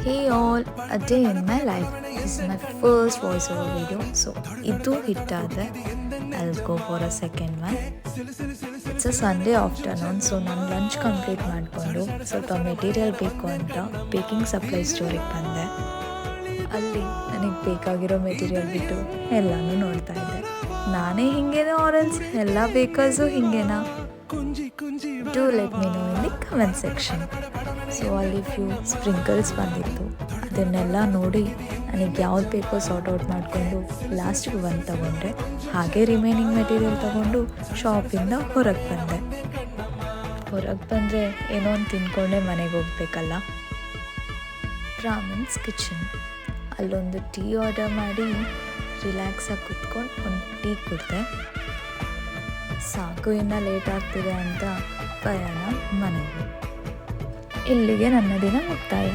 Hey all, a day in my life. This is my first voiceover video, so ಇದು hit ಆದ್ರೆ I'll go for a second one. It's a Sunday afternoon, so ನಾನು lunch complete ಮಾಡಿಕೊಂಡು ಸ್ವಲ್ಪ material ಬೇಕು ಅಂತ baking supply ಸ್ಟೋರಿಗೆ ಬಂದೆ. ಅಲ್ಲಿ ನನಗೆ ಬೇಕಾಗಿರೋ ಮೆಟೀರಿಯಲ್ ಬಿಟ್ಟು ಎಲ್ಲನೂ ನೋಡ್ತಾ ಇದ್ದೆ. ನಾನೇ ಹಿಂಗೇನೋ ಆರಲ್ಸ್ ಎಲ್ಲ ಬೇಕರ್ಸು ಹಿಂಗೇನಾ? Do let me know in the comment section. So ಅಲ್ಲಿ ಫ್ಯೂ ಸ್ಪ್ರಿಂಕಲ್ಸ್ ಬಂದಿತ್ತು, ಅದನ್ನೆಲ್ಲ ನೋಡಿ ನನಗೆ ಯಾವ್ದು ಬೇಕೋ ಸಾರ್ಟ್ ಔಟ್ ಮಾಡಿಕೊಂಡು ಲಾಸ್ಟಿಗೆ ಒಂದು ತಗೊಂಡೆ. ಹಾಗೆ ರಿಮೈನಿಂಗ್ ಮೆಟೀರಿಯಲ್ ತಗೊಂಡು ಶಾಪಿಂದ ಹೊರಗೆ ಬಂದೆ. ಹೊರಗೆ ಬಂದರೆ ಏನೋ ಒಂದು ತಿಂದ್ಕೊಂಡೆ ಮನೆಗೆ ಹೋಗ್ಬೇಕಲ್ಲ. ಬ್ರಾಹ್ಮಿನ್ಸ್ ಕಿಚನ್, ಅಲ್ಲೊಂದು ಟೀ ಆರ್ಡರ್ ಮಾಡಿ ರಿಲ್ಯಾಕ್ಸಾಗಿ ಕುತ್ಕೊಂಡು ಒಂದು ಟೀ ಕುಡಿದೆ. ಸಾಕು, ಇನ್ನೂ ಲೇಟ್ ಆಗ್ತಿದೆ ಅಂತ ಪ್ರಯಾಣ ಮನೆಗೆ. ಇಲ್ಲಿಗೆ ನನ್ನ ದಿನ ಮುಕ್ತಾಯ.